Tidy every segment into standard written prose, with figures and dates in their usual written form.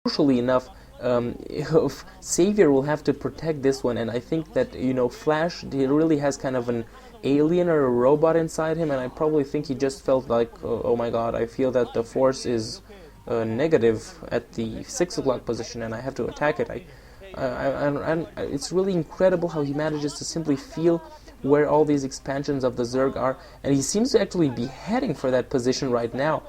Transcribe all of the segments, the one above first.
crucially enough, Savior will have to protect this one, and I think that, you know, Flash, he really has kind of an alien or a robot inside him, and I probably think he just felt like, oh my god, I feel that the force is negative at the 6 o'clock position, and I have to attack it. And it's really incredible how he manages to simply feel where all these expansions of the Zerg are, and he seems to actually be heading for that position right now.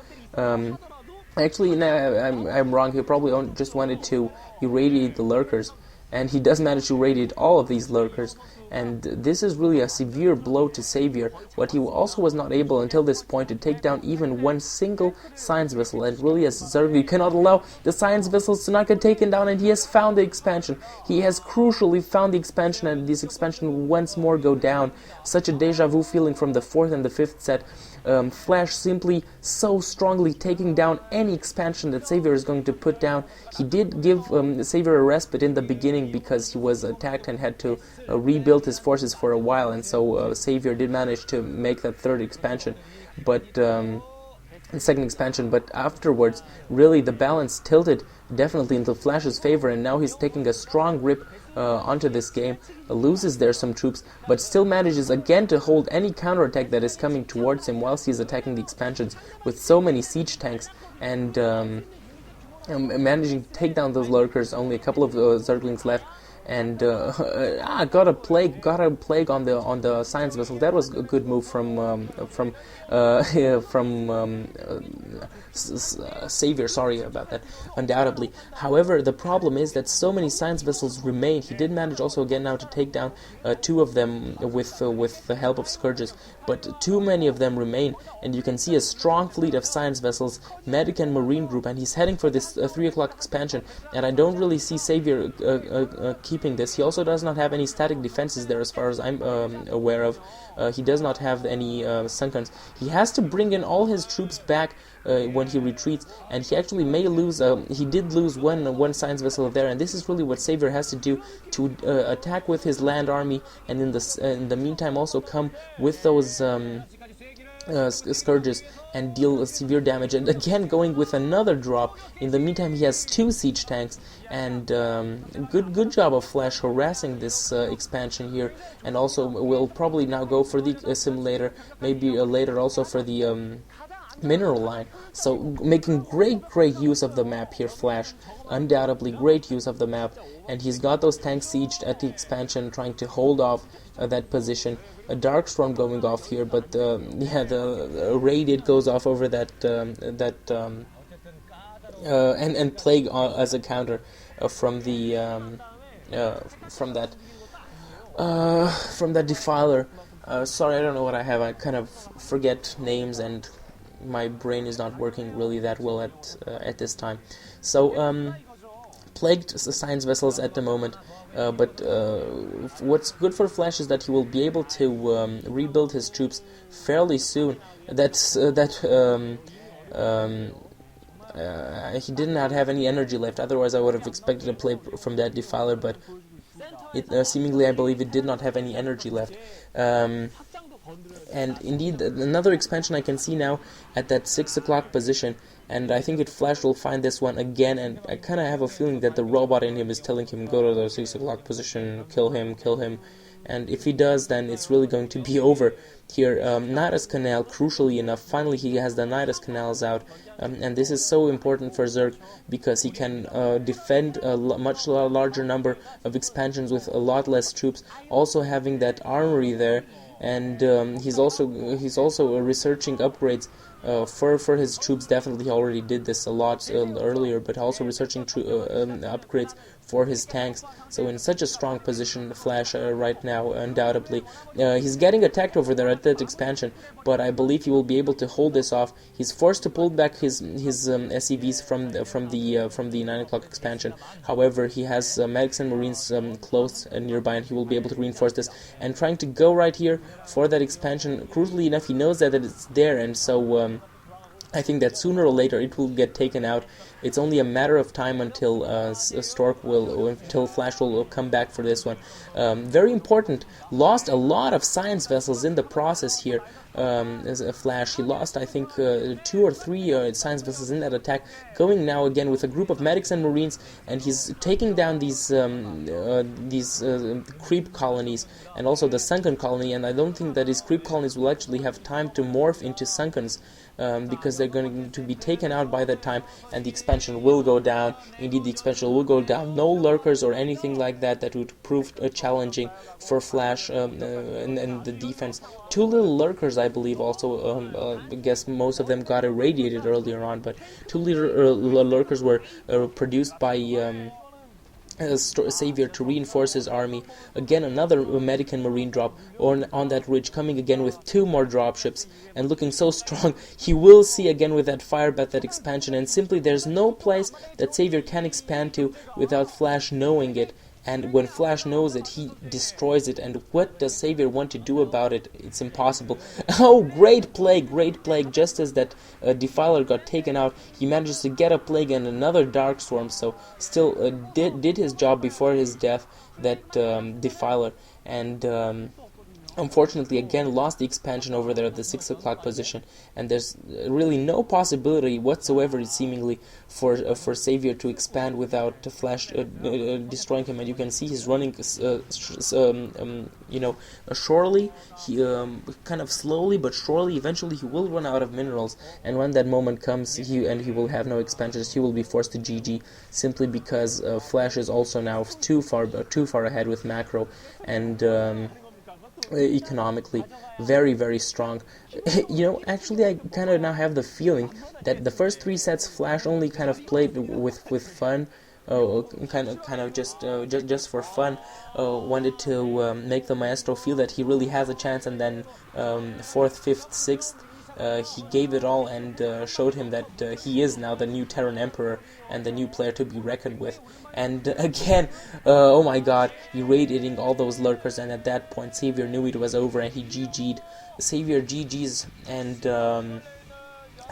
Actually, no, I'm wrong. He probably just wanted to irradiate the lurkers, and he does manage to irradiate all of these lurkers, and this is really a severe blow to Savior. What he also was not able until this point to take down even one single science vessel, and really as Zerg, you cannot allow the science vessels to not get taken down, and he has found the expansion. He has crucially found the expansion, and this expansion will once more go down. Such a deja vu feeling from the 4th and the 5th set. Flash simply so strongly taking down any expansion that Savior is going to put down. He did give Savior a respite in the beginning because he was attacked and had to rebuild his forces for a while, and so Savior did manage to make that third expansion, but the second expansion, but afterwards really the balance tilted definitely into Flash's favor, and now he's taking a strong grip onto this game, loses there some troops, but still manages again to hold any counterattack that is coming towards him whilst he's attacking the expansions with so many siege tanks, and managing to take down those lurkers. Only a couple of Zerglings left, and got a plague on the science vessel. That was a good move from Savior. Sorry about that. Undoubtedly. However, the problem is that so many science vessels remain. He did manage also again now to take down 2 of them with the help of scourges, but too many of them remain, and you can see a strong fleet of science vessels, medic and marine group, and he's heading for this 3 o'clock expansion. And I don't really see Savior keeping this. He also does not have any static defenses there, as far as I'm aware of. He does not have any sunkens. He has to bring in all his troops back when he retreats, and he actually may lose. He did lose one science vessel there, and this is really what Savior has to do to attack with his land army, and in the meantime also come with those scourges and deal severe damage, and again going with another drop. In the meantime, he has 2 siege tanks, and good job of Flash harassing this expansion here, and also will probably now go for the assimilator, maybe later also for the mineral line. So making great use of the map here, Flash. Undoubtedly great use of the map, and he's got those tanks sieged at the expansion, trying to hold off that position. A dark storm going off here, but yeah, the radiant goes off over that and plague as a counter from that defiler. Sorry, I don't know what I have. I kind of forget names, and my brain is not working really that well at this time. So plagued science vessels at the moment, but what's good for Flash is that he will be able to rebuild his troops fairly soon. He did not have any energy left, otherwise I would have expected a play from that defiler, but seemingly I believe it did not have any energy left. And indeed, another expansion I can see now at that 6 o'clock position, and I think Flash will find this one again, and I kind of have a feeling that the robot in him is telling him, go to the 6 o'clock position, kill him, and if he does, then it's really going to be over here. Nidus Canal, crucially enough, finally he has the Nidus Canals out, and this is so important for Zerg, because he can defend a much larger number of expansions with a lot less troops, also having that armory there. And he's also researching upgrades for his troops. Definitely, he already did this a lot earlier, but also researching upgrades for his tanks. So in such a strong position, Flash right now, undoubtedly. He's getting attacked over there at that expansion, but I believe he will be able to hold this off. He's forced to pull back his SCVs from the 9 o'clock expansion. However, he has medics and marines close and nearby, and he will be able to reinforce this. And trying to go right here for that expansion. Crucially enough, he knows that it's there, and so I think that sooner or later it will get taken out. It's only a matter of time until until Flash will come back for this one. Very important. Lost a lot of science vessels in the process here. As a Flash, he lost, I think, 2 or 3 science vessels in that attack. Going now again with a group of medics and marines, and he's taking down these creep colonies and also the sunken colony. And I don't think that his creep colonies will actually have time to morph into sunkens. Because they're going to be taken out by that time, and the expansion will go down. Indeed, the expansion will go down. No lurkers or anything like that that would prove challenging for Flash and the defense. 2 little lurkers, I believe, also. I guess most of them got irradiated earlier on, but 2 little lurkers were produced by Savior to reinforce his army. Again, another medic and marine drop on that ridge, coming again with 2 more dropships and looking so strong. He will see again with that fire bat that expansion, and simply there's no place that Savior can expand to without Flash knowing it. And when Flash knows it, he destroys it. And what does Savior want to do about it? It's impossible. Oh, great plague, great plague. Just as that Defiler got taken out, he manages to get a plague and another Dark Storm. So still did his job before his death, that Defiler. And unfortunately, again, lost the expansion over there at the 6 o'clock position, and there's really no possibility whatsoever, seemingly, for Savior to expand without Flash destroying him. And you can see he's running, surely, he kind of slowly but surely. Eventually, he will run out of minerals, and when that moment comes, he will have no expansions. He will be forced to GG simply because Flash is also now too far ahead with macro and. Economically very, very strong. Actually, I kind of now have the feeling that the first 3 sets Flash only kind of played with fun, kind of just for fun, wanted to make the Maestro feel that he really has a chance, and then 4th, 5th, 6th, he gave it all and showed him that he is now the new Terran Emperor and the new player to be reckoned with. And again, oh my god, irradiating all those lurkers, and at that point Savior knew it was over and he GG'd. Savior GG's, and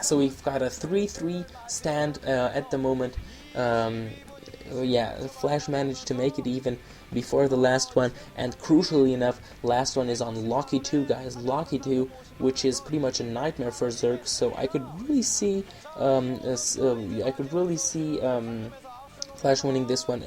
so we've got a 3-3 stand at the moment. Flash managed to make it even before the last one, and crucially enough, last one is on Locky 2, guys. Locky 2, which is pretty much a nightmare for Zerg. So I could really see, Flash winning this one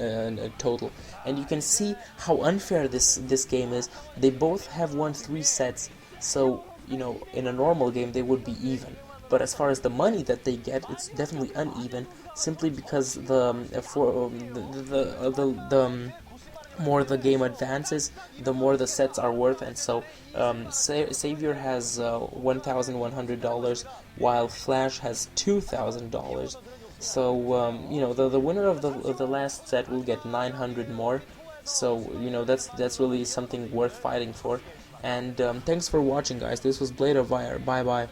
total. And you can see how unfair this game is. They both have won 3 sets, so in a normal game they would be even. But as far as the money that they get, it's definitely uneven, simply because the more the game advances, the more the sets are worth, and so Savior has $1,100, while Flash has $2,000. So the winner of the last set will get 900 more. So that's really something worth fighting for. And thanks for watching, guys. This was Blade of Fire. Bye bye.